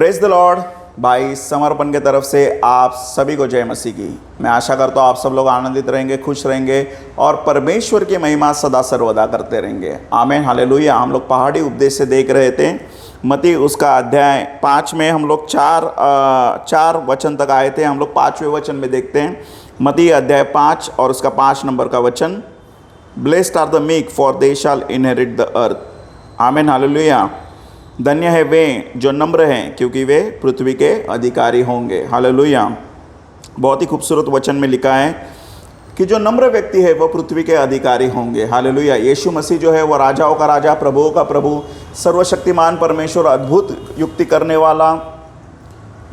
Praise the Lord. भाई समर्पण के तरफ से आप सभी को जय मसीह की। मैं आशा करता हूँ आप सब लोग आनंदित रहेंगे, खुश रहेंगे और परमेश्वर की महिमा सदा सर्वदा करते रहेंगे। आमीन, हालेलुया। हम लोग पहाड़ी उपदेश से देख रहे थे मत्ती उसका अध्याय 5 में हम लोग चार वचन तक आए थे। हम लोग 5वें वचन में देखते हैं मत्ती अध्याय 5 और उसका 5 नंबर का वचन, blessed are the meek for they shall inherit the earth. आमीन, हालेलुया। धन्य है वे जो नम्र हैं क्योंकि वे पृथ्वी के अधिकारी होंगे। हालेलुया। बहुत ही खूबसूरत वचन में लिखा है कि जो नम्र व्यक्ति है वो पृथ्वी के अधिकारी होंगे। हालेलुया। यीशु मसीह जो है वो राजाओं का राजा, प्रभुओं का प्रभु, सर्वशक्तिमान परमेश्वर, अद्भुत युक्ति करने वाला,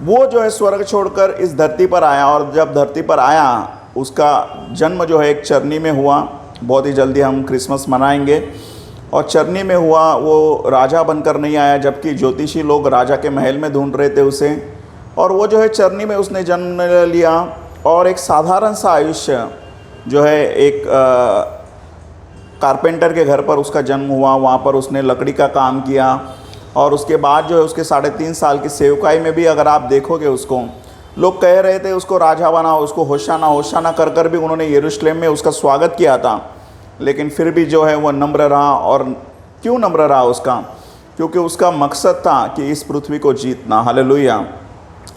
वो जो है स्वर्ग छोड़कर इस धरती पर आया। और जब धरती पर आया उसका जन्म जो है एक चरनी में हुआ। बहुत ही जल्दी हम क्रिसमस मनाएंगे। और चरनी में हुआ, वो राजा बनकर नहीं आया, जबकि ज्योतिषी लोग राजा के महल में ढूंढ रहे थे उसे। और वो जो है चरनी में उसने जन्म लिया और एक साधारण सा आयुष्य जो है एक कारपेंटर के घर पर उसका जन्म हुआ। वहाँ पर उसने लकड़ी का काम किया और उसके बाद जो है उसके 3.5 साल की सेवकाई में भी अगर आप देखोगे उसको, लोग कह रहे थे उसको राजा बनाओ, उसको होशाना होशाना कर कर भी उन्होंने यरूशलेम में उसका स्वागत किया था। लेकिन फिर भी जो है वह नम्र रहा। और क्यों नम्र रहा उसका? क्योंकि उसका मकसद था कि इस पृथ्वी को जीतना। हालेलुया।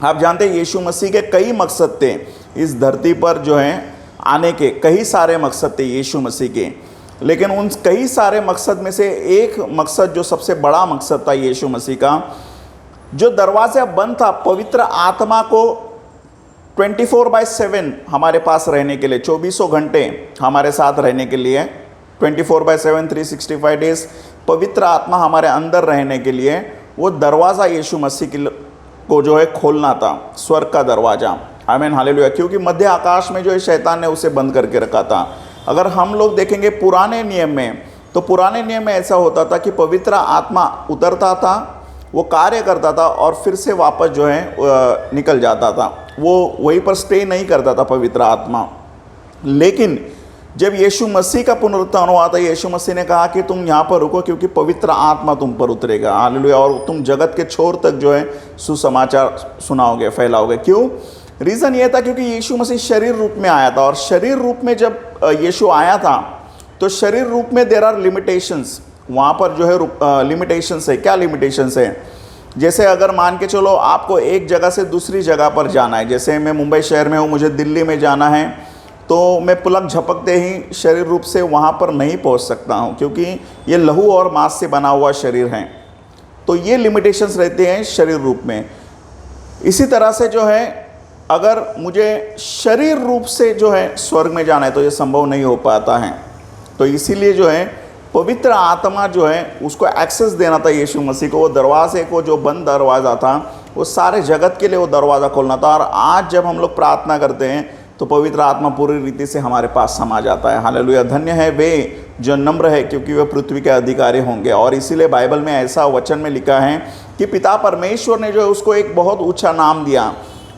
आप जानते हैं यीशु मसीह के कई मकसद थे इस धरती पर जो है आने के, कई सारे मकसद थे यीशु मसीह के। लेकिन उन कई सारे मकसद में से एक मकसद जो सबसे बड़ा मकसद था यीशु मसीह का, जो दरवाज़ा बंद था पवित्र आत्मा को 24/7 हमारे पास रहने के लिए, 24 घंटे हमारे साथ रहने के लिए, 24/7 365 डेज पवित्र आत्मा हमारे अंदर रहने के लिए, वो दरवाज़ा यीशु मसीह को जो है खोलना था, स्वर्ग का दरवाज़ा। आमीन, हालेलुया। क्योंकि मध्य आकाश में जो है शैतान ने उसे बंद करके रखा था। अगर हम लोग देखेंगे पुराने नियम में, तो पुराने नियम में ऐसा होता था कि पवित्र आत्मा उतरता था, वो कार्य करता था और फिर से वापस जो है निकल जाता था। वो वहीं पर स्टे नहीं करता था पवित्र आत्मा। लेकिन जब यीशु मसीह का पुनरुत्थान हुआ था, यीशु मसीह ने कहा कि तुम यहाँ पर रुको क्योंकि पवित्र आत्मा तुम पर उतरेगा। हालेलुया। और तुम जगत के छोर तक जो है सुसमाचार सुनाओगे, फैलाओगे। क्यों? रीज़न ये था क्योंकि यीशु मसीह शरीर रूप में आया था। और शरीर रूप में जब यीशु आया था तो शरीर रूप में देयर आर लिमिटेशंस। वहाँ पर जो है लिमिटेशंस है। क्या लिमिटेशंस है? जैसे अगर मान के चलो आपको एक जगह से दूसरी जगह पर जाना है, जैसे मैं मुंबई शहर में हूँ, मुझे दिल्ली में जाना है, तो मैं पलक झपकते ही शरीर रूप से वहाँ पर नहीं पहुँच सकता हूँ क्योंकि ये लहू और मांस से बना हुआ शरीर है। तो ये लिमिटेशंस रहते हैं शरीर रूप में। इसी तरह से जो है अगर मुझे शरीर रूप से जो है स्वर्ग में जाना है तो ये संभव नहीं हो पाता है। तो इसीलिए जो है पवित्र आत्मा जो है उसको एक्सेस देना था यीशु मसीह को। वो दरवाजे को, जो बंद दरवाज़ा था, वो सारे जगत के लिए वो दरवाज़ा खोलना था। और आज जब हम लोग प्रार्थना करते हैं तो पवित्र आत्मा पूरी रीति से हमारे पास समा जाता है। हालेलुया। धन्य है वे जो नम्र है क्योंकि वे पृथ्वी के अधिकारी होंगे। और इसीलिए बाइबल में ऐसा वचन में लिखा है कि पिता परमेश्वर ने जो है उसको एक बहुत ऊँचा नाम दिया।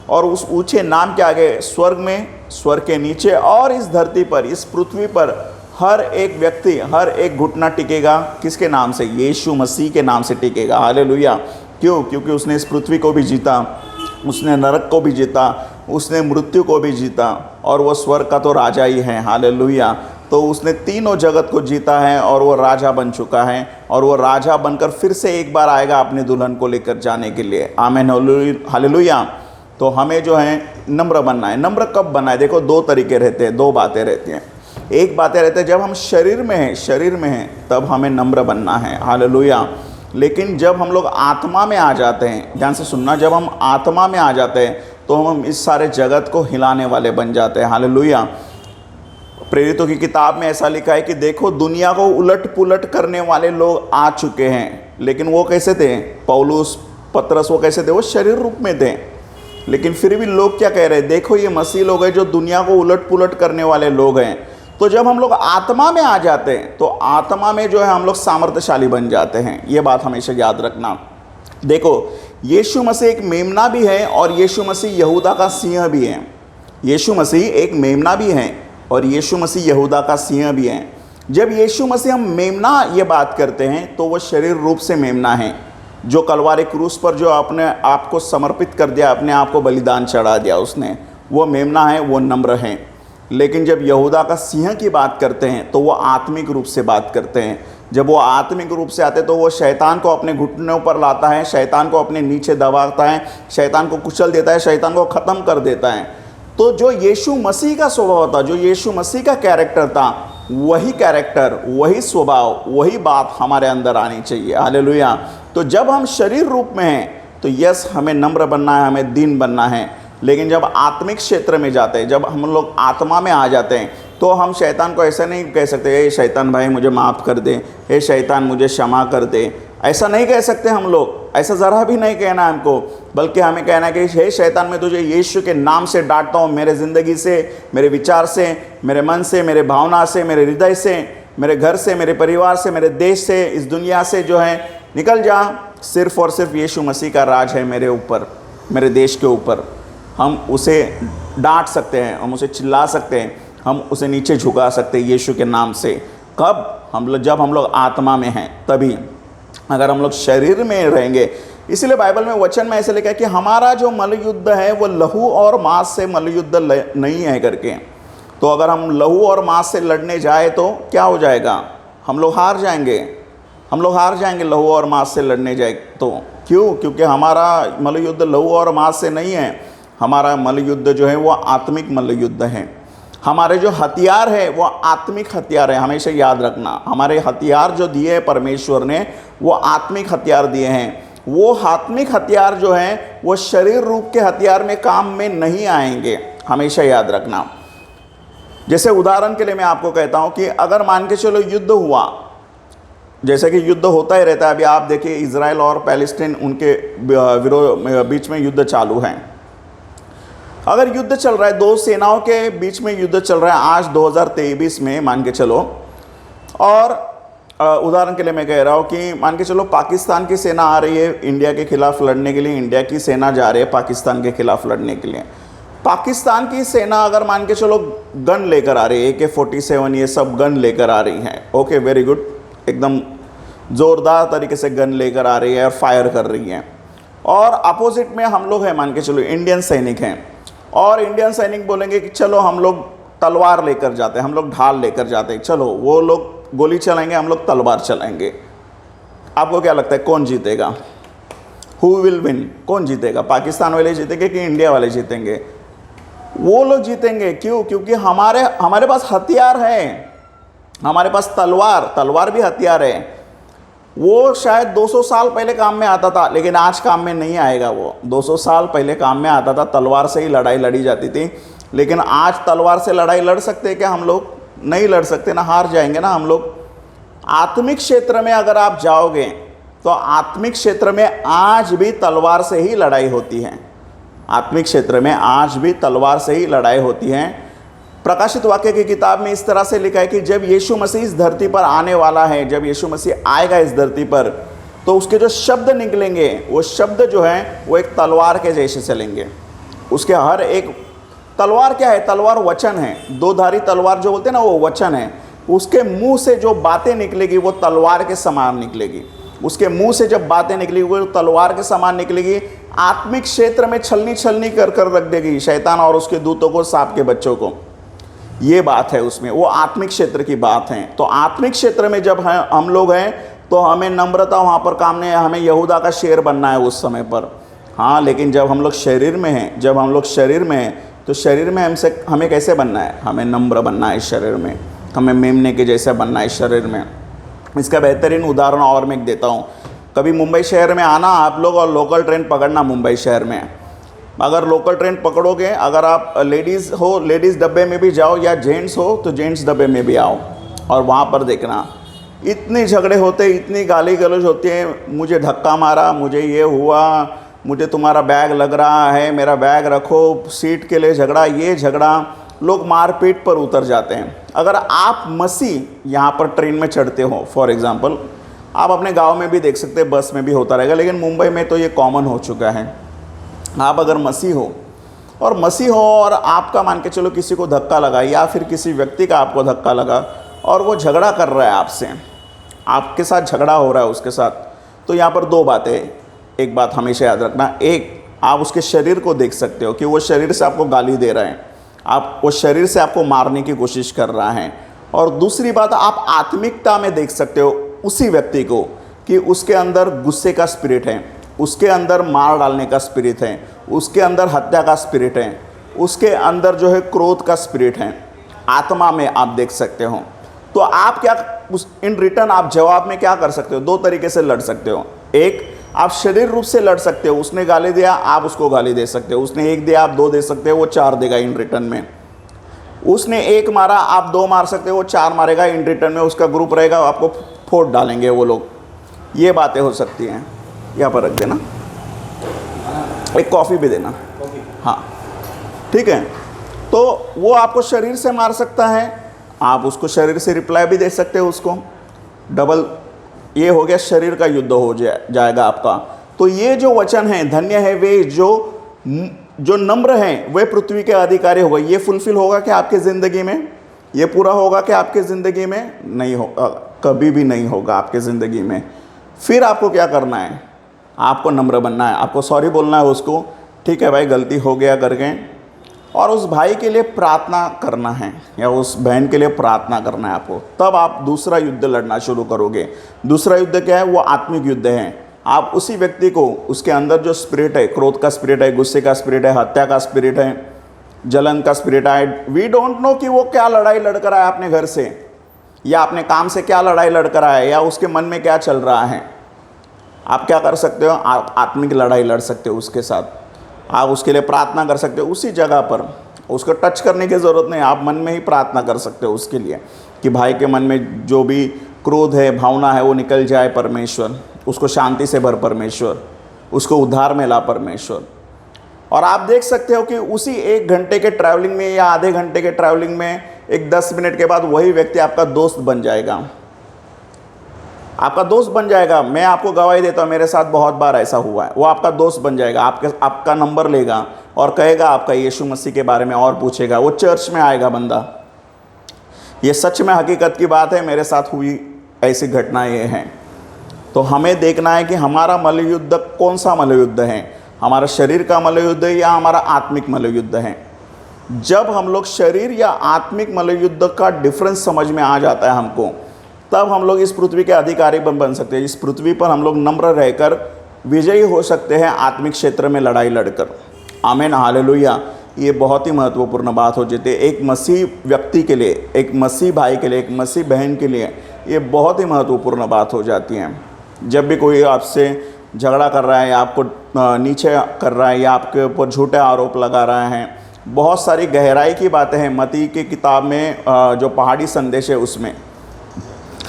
और उस ऊँचे नाम के आगे स्वर्ग में, स्वर्ग के नीचे और इस धरती पर, इस पृथ्वी पर हर एक व्यक्ति, हर एक घुटना टिकेगा। किसके नाम से? यीशु मसीह के नाम से टिकेगा। हालेलुया। क्यों? क्योंकि उसने इस पृथ्वी को भी जीता, उसने नरक को भी जीता, उसने मृत्यु को भी जीता और वो स्वर्ग का तो राजा ही है। हालेलुया। तो उसने तीनों जगत को जीता है और वो राजा बन चुका है। और वो राजा बनकर फिर से एक बार आएगा अपनी दुल्हन को लेकर जाने के लिए। आमीन, हालेलुया। तो हमें जो है नम्र बनना है। नम्र कब बनना है? देखो, दो तरीके रहते हैं, दो बातें रहती हैं। एक बातें रहते हैं जब हम शरीर में हैं तब हमें नम्र बनना है। हालेलुया। लेकिन जब हम लोग आत्मा में आ जाते हैं, ध्यान से सुनना, जब हम आत्मा में आ जाते हैं तो हम इस सारे जगत को हिलाने वाले बन जाते हैं। हालेलुया। प्रेरितों की किताब में ऐसा लिखा है कि देखो दुनिया को उलट पुलट करने वाले लोग आ चुके हैं। लेकिन वो कैसे थे? पौलुस, पतरस, वो कैसे थे? वो शरीर रूप में थे। लेकिन फिर भी लोग क्या कह रहे हैं? देखो ये मसीह लोग हैं जो दुनिया को उलट पुलट करने वाले लोग हैं। तो जब हम लोग आत्मा में आ जाते हैं तो आत्मा में जो है हम लोग सामर्थ्यशाली बन जाते हैं। ये बात हमेशा याद रखना। देखो, यीशु मसीह एक मेमना भी है और यीशु मसीह यहूदा का सिंह भी है। यीशु मसीह एक मेमना भी है और यीशु मसीह यहूदा का सिंह भी है। जब यीशु मसीह हम मेमना ये बात करते हैं तो वो शरीर रूप से मेमना है। जो कलवारी क्रूस पर जो अपने आप को समर्पित कर दिया, अपने आप को बलिदान चढ़ा दिया उसने, वो मेमना है, वो नम्र है। लेकिन जब यहूदा का सिंह की बात करते हैं तो वो आत्मिक रूप से बात करते हैं। जब वो आत्मिक रूप से आते तो वो शैतान को अपने घुटनों पर लाता है, शैतान को अपने नीचे दबाता है, शैतान को कुचल देता है, शैतान को ख़त्म कर देता है। तो जो यीशु मसीह का स्वभाव था, जो यीशु मसीह का कैरेक्टर था, वही कैरेक्टर, वही स्वभाव, वही बात हमारे अंदर आनी चाहिए। हालेलुया। तो जब हम शरीर रूप में हैं तो यस, हमें नम्र बनना है, हमें दीन बनना है। लेकिन जब आत्मिक क्षेत्र में जाते हैं, जब हम लोग आत्मा में आ जाते हैं, तो हम शैतान को ऐसा नहीं कह सकते, हे शैतान भाई मुझे माफ़ कर दे, हे शैतान मुझे क्षमा कर दे। ऐसा नहीं कह सकते हम लोग, ऐसा ज़रा भी नहीं कहना हमको। बल्कि हमें कहना है कि हे शैतान, मैं तुझे यीशु के नाम से डांटता हूँ, मेरे ज़िंदगी से, मेरे विचार से, मेरे मन से, मेरे भावना से, मेरे हृदय से, मेरे घर से, मेरे परिवार से, मेरे देश से, इस दुनिया से जो है निकल जा। सिर्फ़ और सिर्फ यीशु मसीह का राज है मेरे ऊपर, मेरे देश के ऊपर। हम उसे डांट सकते हैं, हम उसे चिल्ला सकते हैं, हम उसे नीचे झुका सकते हैं यीशु के नाम से। कब? जब हम लोग आत्मा में हैं तभी। अगर हम लोग शरीर में रहेंगे, इसीलिए बाइबल में वचन में ऐसे लिखा है कि हमारा जो मल्लयुद्ध है वो लहू और मांस से मल्लयुद्ध नहीं है करके। तो अगर हम लहू और मांस से लड़ने जाए तो क्या हो जाएगा? हम लोग हार जाएंगे, हम लोग हार जाएंगे लहू और मांस से लड़ने जाए तो। क्यों? क्योंकि हमारा मल्लयुद्ध लहू और मांस से नहीं है। हमारा मल्लयुद्ध जो है वो आत्मिक मल्लयुद्ध है। हमारे जो हथियार है वो आत्मिक हथियार है, हमेशा याद रखना। हमारे हथियार जो दिए हैं परमेश्वर ने, वो आत्मिक हथियार दिए हैं। वो आत्मिक हथियार जो हैं वो शरीर रूप के हथियार में काम में नहीं आएंगे, हमेशा याद रखना। जैसे उदाहरण के लिए मैं आपको कहता हूँ कि अगर मान के चलो युद्ध हुआ, जैसे कि युद्ध होता ही रहता है। अभी आप देखिए इजराइल और पैलेस्टीन, उनके बीच में युद्ध चालू है। अगर युद्ध चल रहा है, दो सेनाओं के बीच में युद्ध चल रहा है आज 2023 में मान के चलो, और उदाहरण के लिए मैं कह रहा हूँ कि मान के चलो पाकिस्तान की सेना आ रही है इंडिया के खिलाफ लड़ने के लिए, इंडिया की सेना जा रही है पाकिस्तान के खिलाफ लड़ने के लिए। पाकिस्तान की सेना अगर मान के चलो गन लेकर आ रही है, AK-47 ये सब गन लेकर आ रही है, ओके वेरी गुड, एकदम ज़ोरदार तरीके से गन लेकर आ रही है और फायर कर रही है। और अपोजिट में हम लोग हैं, मान के चलो इंडियन सैनिक हैं, और इंडियन सैनिक बोलेंगे कि चलो हम लोग तलवार लेकर जाते हैं, हम लोग ढाल लेकर जाते हैं, चलो वो लोग गोली चलाएंगे, हम लोग तलवार चलाएंगे। आपको क्या लगता है कौन जीतेगा? Who will win? कौन जीतेगा? पाकिस्तान वाले जीतेंगे कि इंडिया वाले जीतेंगे? वो लोग जीतेंगे। क्यों? क्योंकि हमारे पास हथियार है, हमारे पास तलवार भी हथियार है। वो शायद 200 साल पहले काम में आता था, लेकिन आज काम में नहीं आएगा। वो 200 साल पहले काम में आता था, तलवार से ही लड़ाई लड़ी जाती थी। लेकिन आज तलवार से लड़ाई लड़ सकते हैं क्या हम लोग? नहीं लड़ सकते ना, हार जाएंगे ना हम लोग। आत्मिक क्षेत्र में अगर आप जाओगे तो आत्मिक क्षेत्र में आज भी तलवार से ही लड़ाई होती है। आत्मिक क्षेत्र में आज भी तलवार से ही लड़ाई होती है। प्रकाशित वाक्य की किताब में इस तरह से लिखा है कि जब यीशु मसीह इस धरती पर आने वाला है, जब यीशु मसीह आएगा इस धरती पर, तो उसके जो शब्द निकलेंगे, वो शब्द जो हैं वो एक तलवार के जैसे चलेंगे। उसके हर एक तलवार क्या है? तलवार वचन है। दो धारी तलवार जो बोलते हैं ना, वो वचन है। उसके मुंह से जो बातें निकलेगी वो तलवार के समान निकलेगी। उसके मुंह से जब बातें निकलेगी वो तलवार के समान निकलेगी। आत्मिक क्षेत्र में छलनी कर कर रख देगी शैतान और उसके दूतों को, सांप के बच्चों को। ये बात है उसमें, वो आत्मिक क्षेत्र की बात है। तो आत्मिक क्षेत्र में जब हम लोग हैं तो हमें नम्रता वहाँ पर काम नहीं है, हमें यहूदा का शेर बनना है उस समय पर। हाँ, लेकिन जब हम लोग शरीर में हैं, जब हम लोग शरीर में हैं तो शरीर में हमें कैसे बनना है? हमें नम्र बनना है शरीर में, हमें मेमने के जैसे बनना है शरीर में। इसका बेहतरीन उदाहरण और मैं देता हूँ। कभी मुंबई शहर में आना आप लोग और लोकल ट्रेन पकड़ना मुंबई शहर में। अगर लोकल ट्रेन पकड़ोगे, अगर आप लेडीज़ हो लेडीज़ डब्बे में भी जाओ, या जेंट्स हो तो जेंट्स डब्बे में भी आओ, और वहाँ पर देखना इतने झगड़े होते, इतनी गाली गलौज होती है। मुझे धक्का मारा, मुझे ये हुआ, मुझे तुम्हारा बैग लग रहा है, मेरा बैग रखो, सीट के लिए झगड़ा, ये झगड़ा, लोग मारपीट पर उतर जाते हैं। अगर आप मसीह यहाँ पर ट्रेन में चढ़ते हो, फॉर एग्ज़ाम्पल, आप अपने गांव में भी देख सकते हैं, बस में भी होता रहेगा, लेकिन मुंबई में तो ये कॉमन हो चुका है। आप अगर मसीह हो और आपका मान के चलो किसी को धक्का लगा, या फिर किसी व्यक्ति का आपको धक्का लगा और वो झगड़ा कर रहा है आपसे, आपके साथ झगड़ा हो रहा है उसके साथ, तो यहाँ पर दो बातें, एक बात हमेशा याद रखना, एक आप उसके शरीर को देख सकते हो कि वो शरीर से आपको गाली दे रहा है, आप वो शरीर से आपको मारने की कोशिश कर रहा है। और दूसरी बात, आप आत्मिकता में देख सकते हो उसी व्यक्ति को कि उसके अंदर गुस्से का स्पिरिट है, उसके अंदर मार डालने का स्पिरिट है, उसके अंदर हत्या का स्पिरिट है, उसके अंदर जो है क्रोध का स्पिरिट है, आत्मा में आप देख सकते हो। तो आप क्या उस इन रिटर्न आप जवाब में क्या कर सकते हो, दो तरीके से लड़ सकते हो। एक, आप शरीर रूप से लड़ सकते हो, उसने गाली दिया आप उसको गाली दे सकते हो, उसने एक दिया आप दो दे सकते हो, वो चार देगा इन रिटर्न में। उसने एक मारा आप दो मार सकते हो, वो चार मारेगा इन रिटर्न में, उसका ग्रुप रहेगा, आपको फोड़ डालेंगे वो लोग। ये बातें हो सकती हैं। यहाँ पर रख देना, एक कॉफ़ी भी देना, हाँ ठीक है। तो वो आपको शरीर से मार सकता है, आप उसको शरीर से रिप्लाई भी दे सकते हो उसको। डबल ये हो गया, शरीर का युद्ध हो जाएगा आपका। तो ये जो वचन है, धन्य है वे जो नम्र हैं वे पृथ्वी के अधिकारी होगा, ये फुलफिल होगा क्या आपकी ज़िंदगी में? ये पूरा होगा क्या आपकी ज़िंदगी में? नहीं होगा, कभी भी नहीं होगा आपकी ज़िंदगी में। फिर आपको क्या करना है? आपको नम्र बनना है, आपको सॉरी बोलना है उसको, ठीक है भाई गलती हो गया करके, और उस भाई के लिए प्रार्थना करना है या उस बहन के लिए प्रार्थना करना है आपको। तब आप दूसरा युद्ध लड़ना शुरू करोगे। दूसरा युद्ध क्या है? वो आत्मिक युद्ध है। आप उसी व्यक्ति को, उसके अंदर जो स्पिरिट है, क्रोध का स्पिरिट है, गुस्से का स्पिरिट है, हत्या का स्पिरिट है, जलन का स्पिरिट है, वी डोंट नो कि वो क्या लड़ाई लड़कर आया अपने घर से, या अपने काम से क्या लड़ाई लड़कर आया, या उसके मन में क्या चल रहा है। आप क्या कर सकते हो? आप आत्मिक लड़ाई लड़ सकते हो उसके साथ, आप उसके लिए प्रार्थना कर सकते हो उसी जगह पर। उसको टच करने की ज़रूरत नहीं, आप मन में ही प्रार्थना कर सकते हो उसके लिए कि भाई के मन में जो भी क्रोध है, भावना है, वो निकल जाए परमेश्वर, उसको शांति से भर परमेश्वर, उसको उद्धार में ला परमेश्वर। और आप देख सकते हो कि उसी 1 घंटे के ट्रैवलिंग में या आधे घंटे के ट्रैवलिंग में, एक 10 मिनट के बाद वही व्यक्ति आपका दोस्त बन जाएगा, आपका दोस्त बन जाएगा। मैं आपको गवाही देता हूँ, मेरे साथ बहुत बार ऐसा हुआ है। वो आपका दोस्त बन जाएगा, आपका नंबर लेगा और कहेगा आपका यीशु मसीह के बारे में और पूछेगा। वो चर्च में आएगा बंदा। ये सच में हकीकत की बात है, मेरे साथ हुई ऐसी घटना ये है। तो हमें देखना है कि हमारा मल्लयुद्ध कौन सा मल्लयुद्ध है, हमारा शरीर का मल्लयुद्ध है या हमारा आत्मिक मल्लयुद्ध है। जब हम लोग शरीर या आत्मिक मल्लयुद्ध का डिफरेंस समझ में आ जाता है हमको, तब हम लोग इस पृथ्वी के अधिकारी बन सकते हैं। इस पृथ्वी पर हम लोग नम्र रहकर विजयी हो सकते हैं आत्मिक क्षेत्र में लड़ाई लड़कर। आमीन, हालेलुया। ये बहुत ही महत्वपूर्ण बात हो जाती है एक मसीह व्यक्ति के लिए, एक मसीह भाई के लिए, एक मसीह बहन के लिए। ये बहुत ही महत्वपूर्ण बात हो जाती है। जब भी कोई आपसे झगड़ा कर रहा है या आपको नीचे कर रहा है या आपके ऊपर झूठे आरोप लगा रहा है, बहुत सारी गहराई की बातें हैं। मत्ती की किताब में जो पहाड़ी संदेश है, उसमें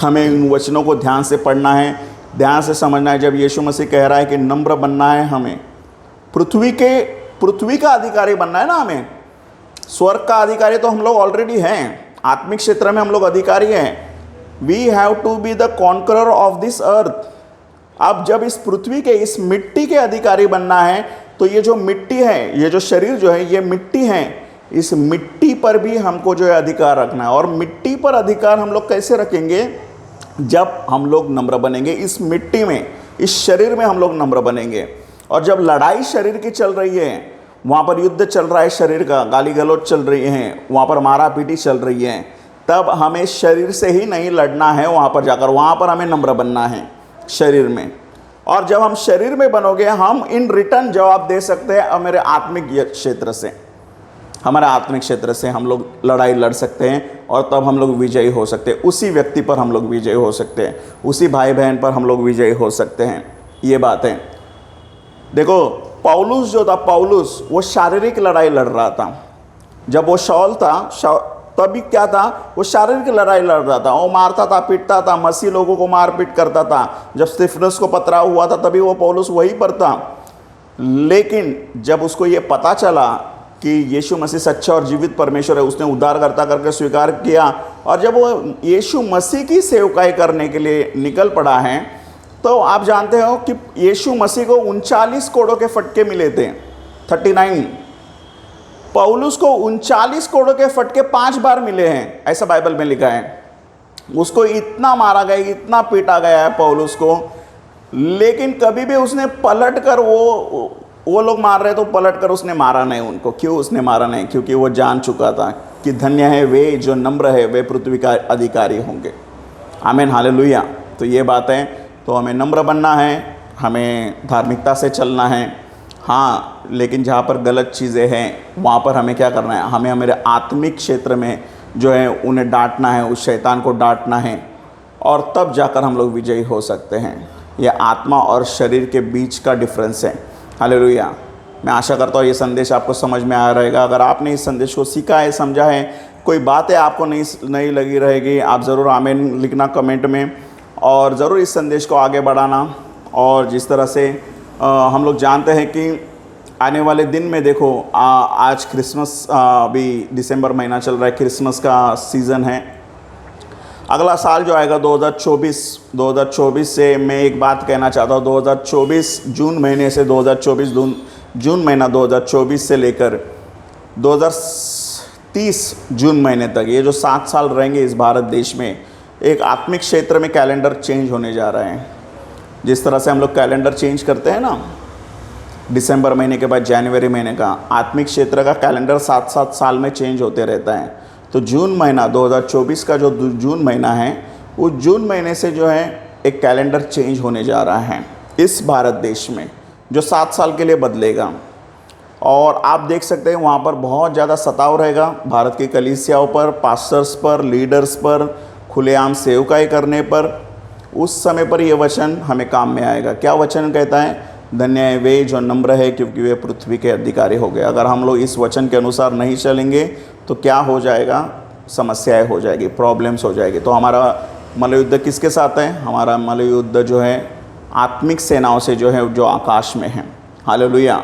हमें इन वचनों को ध्यान से पढ़ना है, ध्यान से समझना है। जब यीशु मसीह कह रहा है कि नम्र बनना है, हमें पृथ्वी का अधिकारी बनना है ना, हमें स्वर्ग का अधिकारी तो हम लोग ऑलरेडी हैं, आत्मिक क्षेत्र में हम लोग अधिकारी हैं। We have to be the conqueror of this earth. अब जब इस पृथ्वी के, इस मिट्टी के अधिकारी बनना है, तो ये जो मिट्टी है, ये जो शरीर जो है, ये मिट्टी है। इस मिट्टी पर भी हमको जो है अधिकार रखना है। और मिट्टी पर अधिकार हम लोग कैसे रखेंगे? जब हम लोग नम्र बनेंगे। इस मिट्टी में, इस शरीर में हम लोग नम्र बनेंगे। और जब लड़ाई शरीर की चल रही है, वहाँ पर युद्ध चल रहा है शरीर का, गाली गलौज चल रही है, वहाँ पर मारा पीटी चल रही है, तब हमें शरीर से ही नहीं लड़ना है। वहाँ पर जाकर, वहाँ पर हमें नम्र बनना है शरीर में। और जब हम शरीर में बनोगे, हम इन रिटर्न जवाब दे सकते हैं मेरे आत्मिक क्षेत्र से, हमारे आत्मिक क्षेत्र से हम लोग लड़ाई लड़ सकते हैं। और तब हम लोग विजयी हो सकते हैं, उसी व्यक्ति पर हम लोग विजयी हो सकते हैं, उसी भाई बहन पर हम लोग विजयी हो सकते हैं। ये बात है। देखो, पौलुस जो था, पौलुस वो शारीरिक लड़ाई लड़ रहा था। जब वो शाऊल था, तभी क्या था? वो शारीरिक लड़ाई लड़ रहा था। वो मारता था, पीटता था, मसीह लोगों को मार पीट करता था। जब स्तिफनस को पथराव हुआ था, तभी वो पौलुस वहीं पर था। लेकिन जब उसको ये पता चला कि यीशु मसीह सच्चा और जीवित परमेश्वर है, उसने उद्धारकर्ता करके स्वीकार किया। और जब वो यीशु मसीह की सेवकाई करने के लिए निकल पड़ा है, तो आप जानते हो कि यीशु मसीह को 39 कोड़ों के फटके मिले थे, 39। पौलुस को 39 कोड़ों के फटके 5 बार मिले हैं, ऐसा बाइबल में लिखा है। उसको इतना मारा गया, इतना पीटा गया है पौलुस को, लेकिन कभी भी उसने पलट कर वो लोग मार रहे तो पलट कर उसने मारा नहीं उनको। क्यों उसने मारा नहीं? क्योंकि वो जान चुका था कि धन्य है वे जो नम्र है, वे पृथ्वी का अधिकारी होंगे। आमीन, हालेलुया। तो ये बात है, तो हमें नम्र बनना है, हमें धार्मिकता से चलना है। हाँ, लेकिन जहाँ पर गलत चीज़ें हैं वहाँ पर हमें क्या करना है? हमें हमारे आत्मिक क्षेत्र में जो है उन्हें डांटना है, उस शैतान को डांटना है, और तब जाकर हम लोग विजयी हो सकते हैं। यह आत्मा और शरीर के बीच का डिफरेंस है। हालेलुया। मैं आशा करता हूँ ये संदेश आपको समझ में आ रहेगा। अगर आपने इस संदेश को सीखा है, समझा है, कोई बातें आपको नहीं लगी रहेगी, आप ज़रूर आमीन लिखना कमेंट में, और ज़रूर इस संदेश को आगे बढ़ाना। और जिस तरह से हम लोग जानते हैं कि आने वाले दिन में देखो, आज क्रिसमस, अभी दिसंबर महीना चल रहा है, क्रिसमस का सीज़न है। अगला साल जो आएगा 2024 से मैं एक बात कहना चाहता हूँ, 2024 जून महीने से 2024 जून महीना 2024 से लेकर 2030 जून महीने तक, ये जो 7 साल रहेंगे इस भारत देश में, एक आत्मिक क्षेत्र में कैलेंडर चेंज होने जा रहे हैं। जिस तरह से हम लोग कैलेंडर चेंज करते हैं ना, दिसंबर महीने के बाद जनवरी महीने का, आत्मिक क्षेत्र का कैलेंडर 7-7 साल में चेंज होते रहता है। तो जून महीना 2024 का जो जून महीना है, उस जून महीने से जो है एक कैलेंडर चेंज होने जा रहा है इस भारत देश में, जो 7 साल के लिए बदलेगा। और आप देख सकते हैं वहाँ पर बहुत ज़्यादा सताव रहेगा भारत की कलीसियाओं पर, पास्टर्स पर, लीडर्स पर, खुलेआम सेवकाई करने पर। उस समय पर यह वचन हमें काम में आएगा। क्या वचन कहता है? धन्य है वे जो नम्र है, क्योंकि वे पृथ्वी के अधिकारी हो गए। अगर हम लोग इस वचन के अनुसार नहीं चलेंगे तो क्या हो जाएगा? समस्याएं हो जाएगी, प्रॉब्लम्स हो जाएगी। तो हमारा मल्लयुद्ध किसके साथ है? हमारा मल्लयुद्ध जो है आत्मिक सेनाओं से जो है, जो आकाश में है। हालेलुया।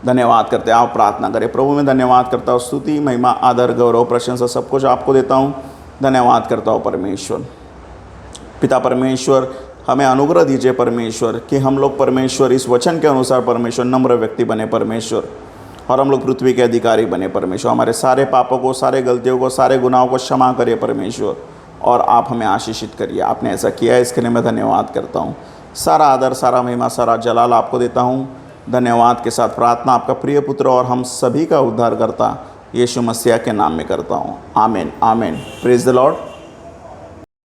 धन्यवाद करते हैं। आप प्रार्थना करें। प्रभु मैं धन्यवाद करता हूँ, स्तुति, महिमा, आदर, गौरव, प्रशंसा सब कुछ आपको देता हूँ। धन्यवाद करता हूँ परमेश्वर, पिता परमेश्वर, हमें अनुग्रह दीजिए परमेश्वर, कि हम लोग परमेश्वर इस वचन के अनुसार परमेश्वर नम्र व्यक्ति बने परमेश्वर, और हम लोग पृथ्वी के अधिकारी बने परमेश्वर। हमारे सारे पापों को, सारे गलतियों को, सारे गुनाहों को क्षमा करिए परमेश्वर, और आप हमें आशीषित करिए। आपने ऐसा किया है, इसके लिए मैं धन्यवाद करता हूँ। सारा आदर, सारा महिमा, सारा जलाल आपको देता हूँ। धन्यवाद के साथ प्रार्थना आपका प्रिय पुत्र और हम सभी का उद्धार करता यीशु मसीह के नाम में करता हूँ। आमीन, आमीन। Praise the Lord.